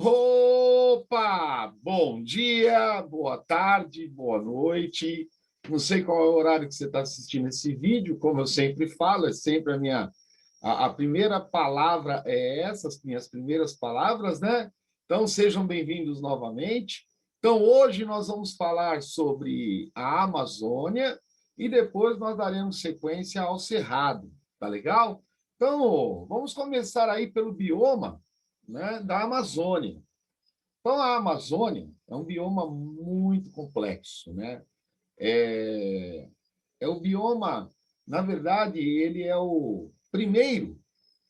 Opa! Bom dia, boa tarde, boa noite. Não sei qual é o horário que você está assistindo esse vídeo, como eu sempre falo, é sempre a primeira palavra é essa, as minhas primeiras palavras, né? Então, sejam bem-vindos novamente. Então, hoje nós vamos falar sobre a Amazônia e depois nós daremos sequência ao Cerrado, tá legal? Então, vamos começar aí pelo bioma, né, da Amazônia. Então, a Amazônia é um bioma muito complexo, né? É, é o bioma, na verdade, ele é o primeiro,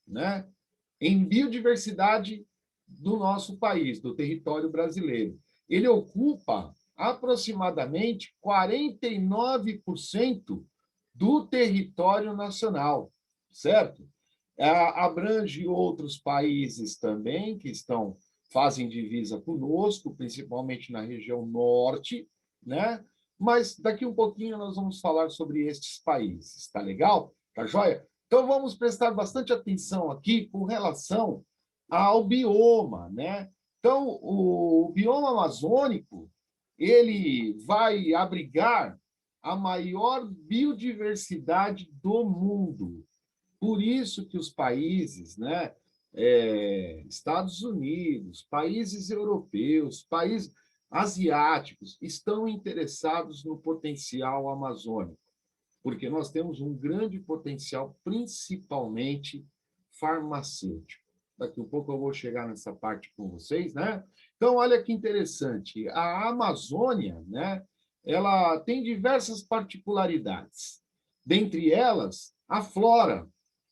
né, em biodiversidade do nosso país, do território brasileiro. Ele ocupa aproximadamente 49% do território nacional, certo? Abrange outros países também que fazem divisa conosco, principalmente na região norte, né? Mas daqui um pouquinho nós vamos falar sobre estes países, tá legal? Tá joia? Então vamos prestar bastante atenção aqui com relação ao bioma, né? Então, o bioma amazônico, ele vai abrigar a maior biodiversidade do mundo. Por isso que os países, né, Estados Unidos, países europeus, países asiáticos, estão interessados no potencial amazônico, porque nós temos um grande potencial, principalmente farmacêutico. Daqui a pouco eu vou chegar nessa parte com vocês, né? Então, olha que interessante. A Amazônia, né, ela tem diversas particularidades. Dentre elas, a flora,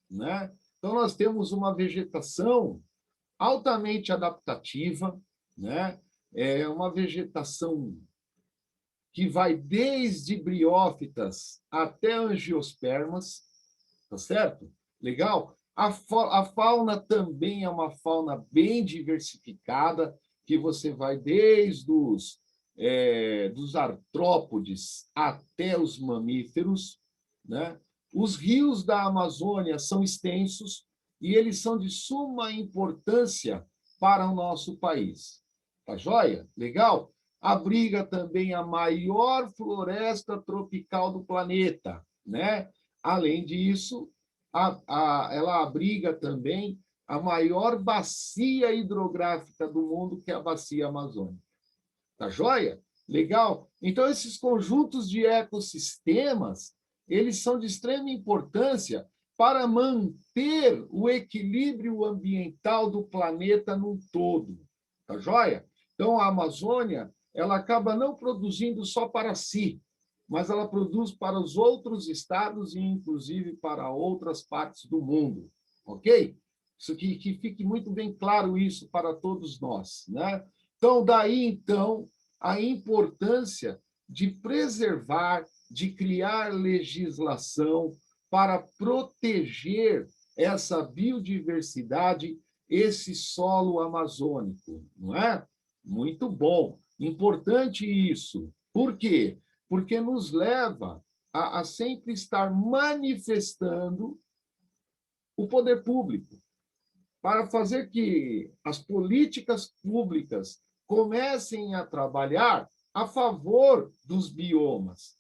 né? Então, nós temos uma vegetação altamente adaptativa, né? É uma vegetação que vai desde briófitas até angiospermas, tá certo? Legal? A fauna também é uma fauna bem diversificada, que você vai desde dos artrópodes até os mamíferos, né? Os rios da Amazônia são extensos e eles são de suma importância para o nosso país. Tá joia? Legal? Abriga também a maior floresta tropical do planeta, né? Além disso, ela abriga também a maior bacia hidrográfica do mundo, que é a Bacia Amazônica. Tá joia? Legal? Então, esses conjuntos de ecossistemas, eles são de extrema importância para manter o equilíbrio ambiental do planeta num todo. Tá joia? Então, a Amazônia, ela acaba não produzindo só para si, mas ela produz para os outros estados e, inclusive, para outras partes do mundo. Ok? Isso que fique muito bem claro isso para todos nós, né? Então, então, a importância de preservar, de criar legislação para proteger essa biodiversidade, esse solo amazônico, não é? Muito bom, importante isso. Por quê? Porque nos leva a sempre estar manifestando o poder público, para fazer que as políticas públicas comecem a trabalhar a favor dos biomas,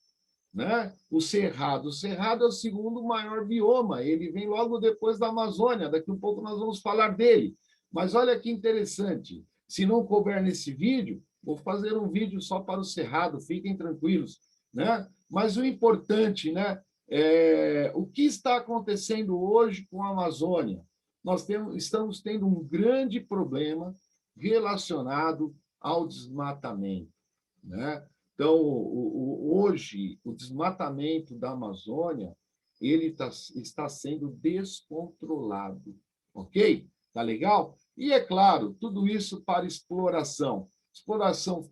né? O Cerrado é o segundo maior bioma, ele vem logo depois da Amazônia, daqui a um pouco nós vamos falar dele. Mas olha que interessante, se não couber nesse vídeo, vou fazer um vídeo só para o Cerrado, fiquem tranquilos, né? Mas o importante, né, o que está acontecendo hoje com a Amazônia? Estamos tendo um grande problema relacionado ao desmatamento, né? Então, hoje, o desmatamento da Amazônia está sendo descontrolado, ok? Tá legal? E, é claro, tudo isso para exploração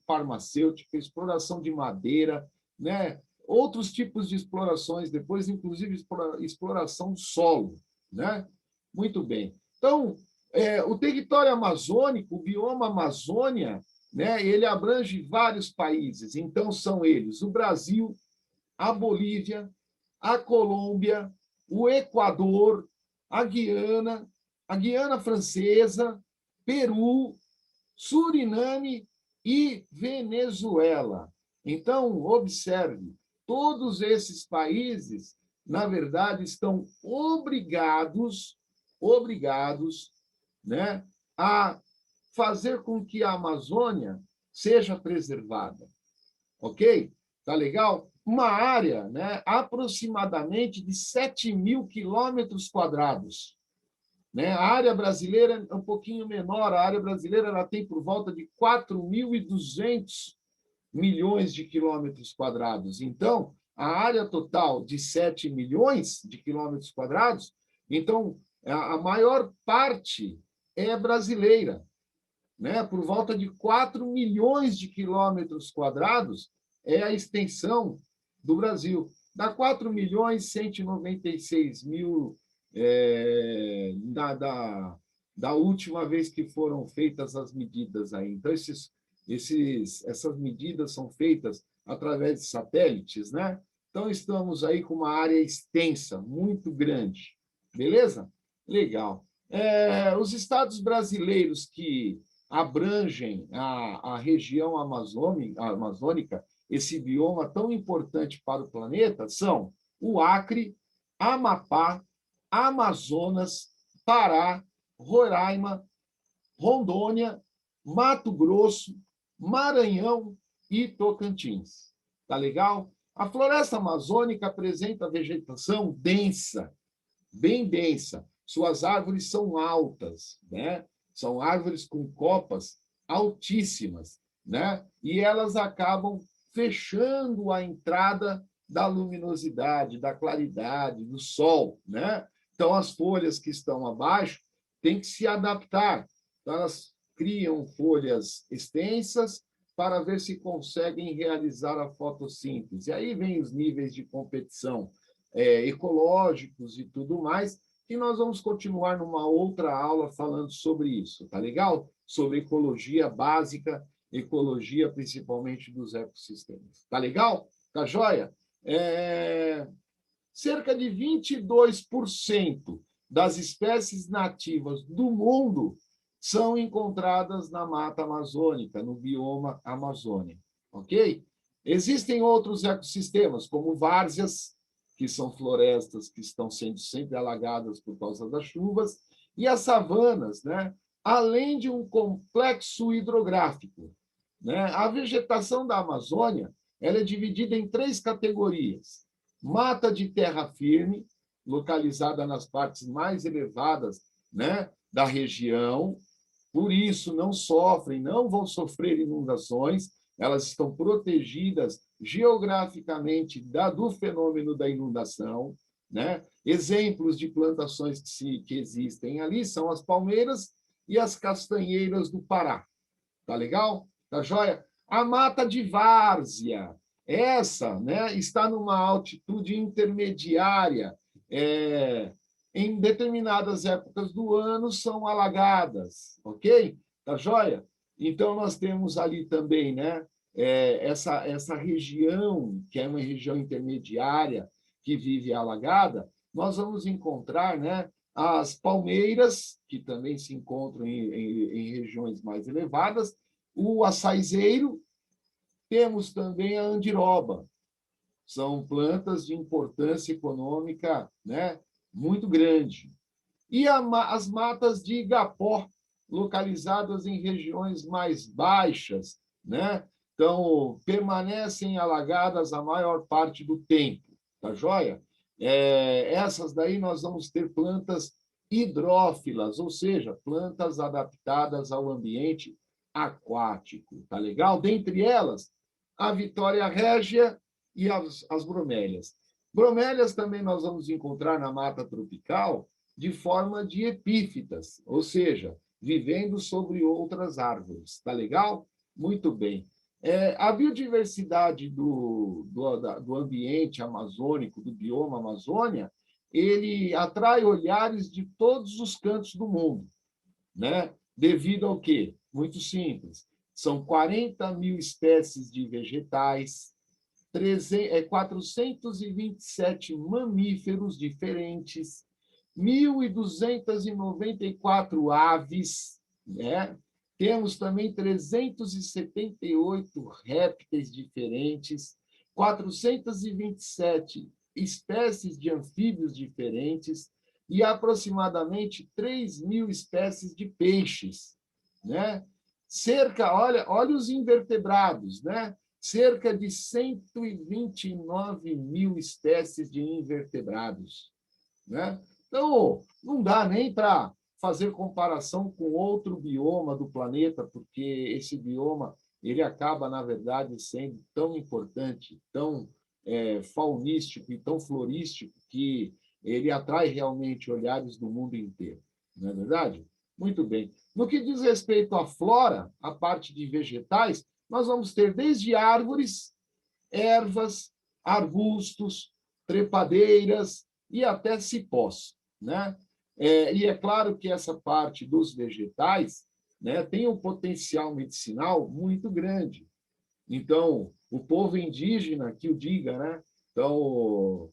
farmacêutica, exploração de madeira, né? Outros tipos de explorações, depois, inclusive, exploração do solo, né? Muito bem. Então, o território amazônico, o bioma Amazônia, né, ele abrange vários países. Então, são eles o Brasil, a Bolívia, a Colômbia, o Equador, a Guiana Francesa, Peru, Suriname e Venezuela. Então, observe, todos esses países, na verdade, estão obrigados, né, a fazer com que a Amazônia seja preservada. Ok? Tá legal? Uma área, né, aproximadamente de 7.000 quilômetros quadrados. Né? A área brasileira é um pouquinho menor, a área brasileira ela tem por volta de 4.200 milhões de quilômetros quadrados. Então, a área total de 7 milhões de quilômetros quadrados, então, a maior parte é brasileira. Né? Por volta de 4 milhões de quilômetros quadrados é a extensão do Brasil. Dá 4 milhões 196 mil da última vez que foram feitas as medidas aí. Então, essas medidas são feitas através de satélites, né? Então, estamos aí com uma área extensa, muito grande. Beleza? Legal. Os estados brasileiros que abrangem a região amazônica, esse bioma tão importante para o planeta, são o Acre, Amapá, Amazonas, Pará, Roraima, Rondônia, Mato Grosso, Maranhão e Tocantins. Tá legal? A floresta amazônica apresenta vegetação densa, bem densa. Suas árvores são altas, né? São árvores com copas altíssimas, né? E elas acabam fechando a entrada da luminosidade, da claridade, do sol, né? Então, as folhas que estão abaixo têm que se adaptar. Então, elas criam folhas extensas para ver se conseguem realizar a fotossíntese. Aí vem os níveis de competição ecológicos e tudo mais, e nós vamos continuar numa outra aula falando sobre isso, tá legal? Sobre ecologia básica, ecologia principalmente dos ecossistemas. Tá legal? Tá joia? Cerca de 22% das espécies nativas do mundo são encontradas na mata amazônica, no bioma Amazônia, ok? Existem outros ecossistemas, como várzeas, que são florestas que estão sendo sempre alagadas por causa das chuvas, e as savanas, né? Além de um complexo hidrográfico. Né? A vegetação da Amazônia ela é dividida em 3 categorias. Mata de terra firme, localizada nas partes mais elevadas, né, da região, por isso não vão sofrer inundações, elas estão protegidas geograficamente do fenômeno da inundação. Né? Exemplos de plantações que existem ali são as palmeiras e as castanheiras do Pará. Tá legal? Tá joia? A mata de várzea, essa, né, está numa altitude intermediária. Em determinadas épocas do ano são alagadas, ok? Tá joia? Então, nós temos ali também, né, essa região, que é uma região intermediária, que vive alagada, nós vamos encontrar, né, as palmeiras, que também se encontram em regiões mais elevadas, o açaizeiro, temos também a andiroba. São plantas de importância econômica, né, muito grande. E as matas de igapó, localizadas em regiões mais baixas, né? Então, permanecem alagadas a maior parte do tempo, tá joia? Essas daí nós vamos ter plantas hidrófilas, ou seja, plantas adaptadas ao ambiente aquático, tá legal? Dentre elas, a Vitória régia e as bromélias. Bromélias também nós vamos encontrar na mata tropical de forma de epífitas, ou seja, vivendo sobre outras árvores. Tá legal? Muito bem. A biodiversidade do ambiente amazônico, do bioma Amazônia, ele atrai olhares de todos os cantos do mundo, né? Devido ao quê? Muito simples. São 40.000 espécies de vegetais, 427 mamíferos diferentes, 1.294 aves, né? temos também 378 répteis diferentes, 427 espécies de anfíbios diferentes e aproximadamente 3.000 espécies de peixes, né? Olha os invertebrados, né? Cerca de 129 mil espécies de invertebrados, né? Então, não dá nem para fazer comparação com outro bioma do planeta, porque esse bioma ele acaba, na verdade, sendo tão importante, tão faunístico e tão florístico, que ele atrai realmente olhares do mundo inteiro. Não é verdade? Muito bem. No que diz respeito à flora, a parte de vegetais, nós vamos ter desde árvores, ervas, arbustos, trepadeiras e até cipós, né? E é claro que essa parte dos vegetais, né, tem um potencial medicinal muito grande. Então, o povo indígena, que o diga, né? Então,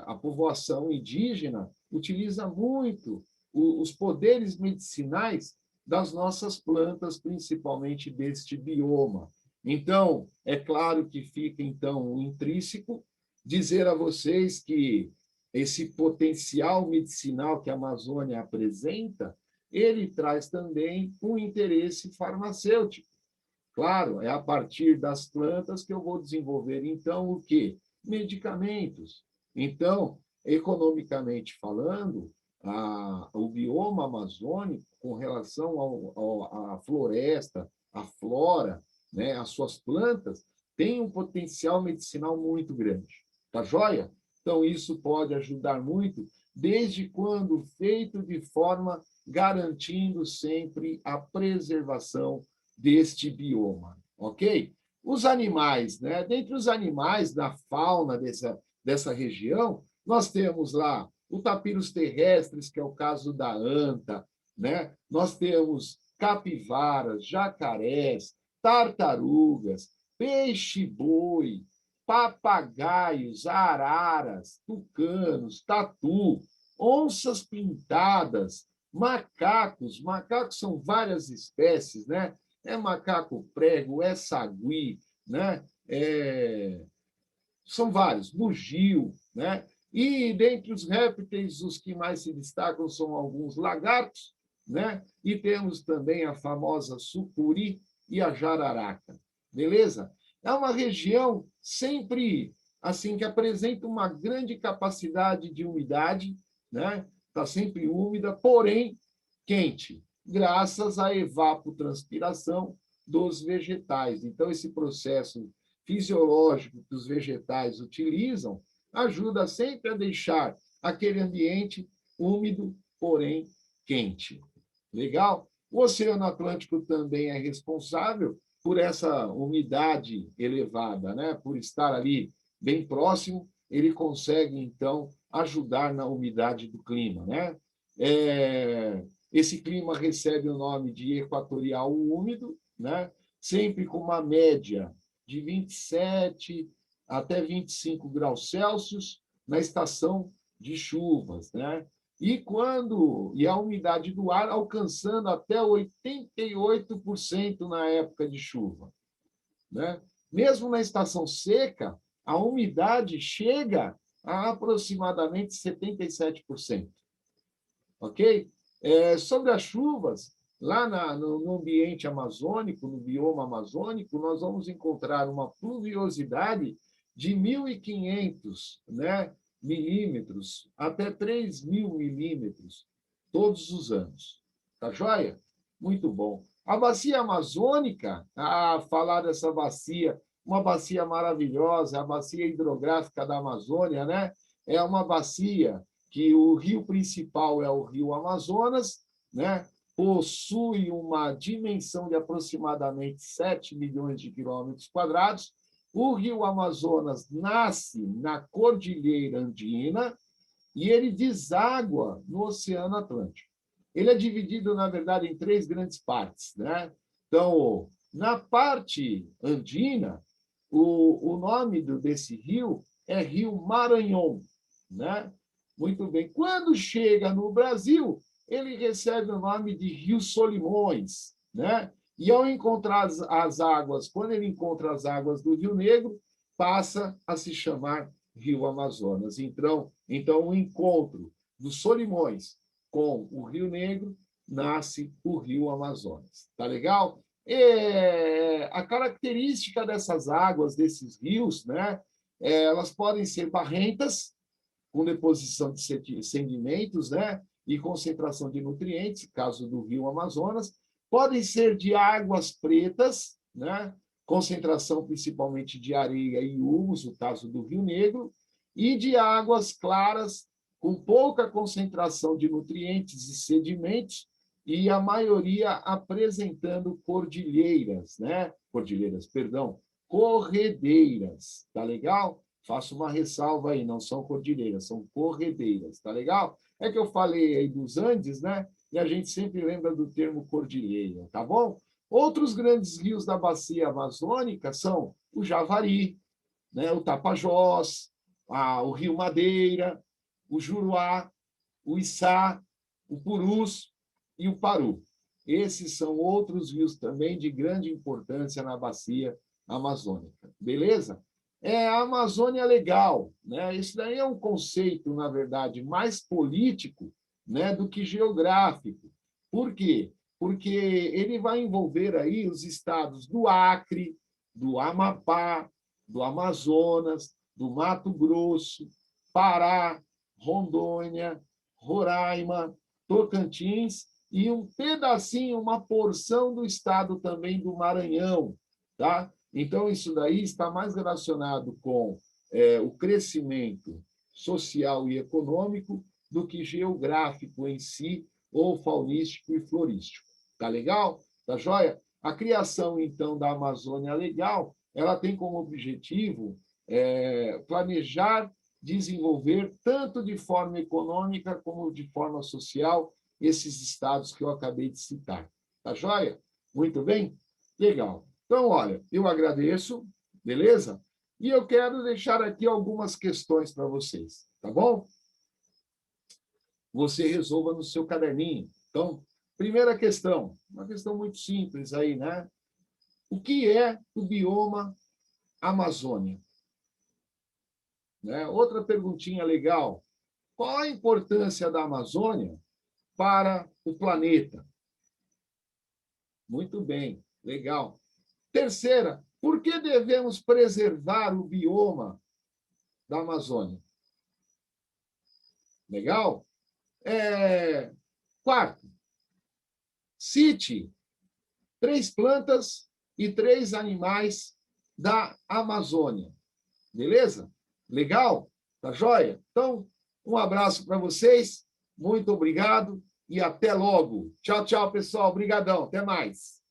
a povoação indígena utiliza muito os poderes medicinais das nossas plantas, principalmente deste bioma. Então, é claro que fica, então, intrínseco dizer a vocês que esse potencial medicinal que a Amazônia apresenta, ele traz também um interesse farmacêutico. Claro, é a partir das plantas que eu vou desenvolver, então, o quê? Medicamentos. Então, economicamente falando, o bioma amazônico, com relação à floresta, à flora, né, às suas plantas, tem um potencial medicinal muito grande. Tá joia? Então, isso pode ajudar muito, desde quando feito de forma garantindo sempre a preservação deste bioma, ok? Os animais, né? Dentre os animais da fauna dessa região, nós temos lá o tapiros terrestres, que é o caso da anta, né? Nós temos capivaras, jacarés, tartarugas, peixe-boi, papagaios, araras, tucanos, tatu, onças pintadas, macacos. Macacos são várias espécies, né? É macaco prego, é sagui, né? São vários, bugio, né? E dentre os répteis, os que mais se destacam são alguns lagartos, né? E temos também a famosa sucuri e a jararaca. Beleza? É uma região sempre assim que apresenta uma grande capacidade de umidade, né? Está sempre úmida, porém quente, graças à evapotranspiração dos vegetais. Então, esse processo fisiológico que os vegetais utilizam ajuda sempre a deixar aquele ambiente úmido, porém quente. Legal? O Oceano Atlântico também é responsável por essa umidade elevada, né? Por estar ali bem próximo, ele consegue, então, ajudar na umidade do clima, né? Esse clima recebe o nome de equatorial úmido, né? Sempre com uma média de 27 até 25 graus Celsius na estação de chuvas, né? E a umidade do ar alcançando até 88% na época de chuva, né? Mesmo na estação seca, a umidade chega a aproximadamente 77%. Ok? Sobre as chuvas, lá no ambiente amazônico, no bioma amazônico, nós vamos encontrar uma pluviosidade de 1.500, né, milímetros até 3.000 milímetros todos os anos. Tá joia? Muito bom. A bacia amazônica, falar dessa bacia, uma bacia maravilhosa, a bacia hidrográfica da Amazônia, né? É uma bacia que o rio principal é o rio Amazonas, né? Possui uma dimensão de aproximadamente 7 milhões de quilômetros quadrados. O rio Amazonas nasce na Cordilheira Andina e ele deságua no Oceano Atlântico. Ele é dividido, na verdade, em 3 grandes partes, né? Então, na parte andina, o nome desse rio é Rio Maranhão, né? Muito bem. Quando chega no Brasil, ele recebe o nome de Rio Solimões, né? E ao encontrar as águas, quando ele encontra as águas do Rio Negro, passa a se chamar Rio Amazonas. Então o encontro dos Solimões com o Rio Negro nasce o Rio Amazonas. Tá legal? A característica dessas águas, desses rios, né? Elas podem ser barrentas, com deposição de sedimentos, né? E concentração de nutrientes, caso do Rio Amazonas. Podem ser de águas pretas, né? Concentração principalmente de areia e humus, no caso do Rio Negro, e de águas claras, com pouca concentração de nutrientes e sedimentos, e a maioria apresentando cordilheiras, né? Corredeiras, tá legal? Faço uma ressalva aí, não são cordilheiras, são corredeiras, tá legal? É que eu falei aí dos Andes, né? E a gente sempre lembra do termo cordilheira, tá bom? Outros grandes rios da bacia amazônica são o Javari, né? O Tapajós, o Rio Madeira, o Juruá, o Içá, o Purus e o Paru. Esses são outros rios também de grande importância na bacia amazônica. Beleza? A Amazônia Legal, né? Isso daí é um conceito, na verdade, mais político, né, do que geográfico. Por quê? Porque ele vai envolver aí os estados do Acre, do Amapá, do Amazonas, do Mato Grosso, Pará, Rondônia, Roraima, Tocantins e um pedacinho, uma porção do estado também do Maranhão, tá? Então, isso daí está mais relacionado com o crescimento social e econômico do que geográfico em si, ou faunístico e florístico. Tá legal? Tá joia? A criação, então, da Amazônia Legal, ela tem como objetivo planejar, desenvolver, tanto de forma econômica como de forma social, esses estados que eu acabei de citar. Tá joia? Muito bem? Legal. Então, olha, eu agradeço, beleza? E eu quero deixar aqui algumas questões para vocês, tá bom? Você resolva no seu caderninho. Então, primeira questão, uma questão muito simples aí, né? O que é o bioma Amazônia? Né? Outra perguntinha legal. Qual a importância da Amazônia para o planeta? Muito bem, legal. Terceira, por que devemos preservar o bioma da Amazônia? Legal? Quarto, cite 3 plantas e 3 animais da Amazônia. Beleza? Legal? Tá joia? Então, um abraço para vocês, muito obrigado e até logo. Tchau, tchau, pessoal. Obrigadão. Até mais.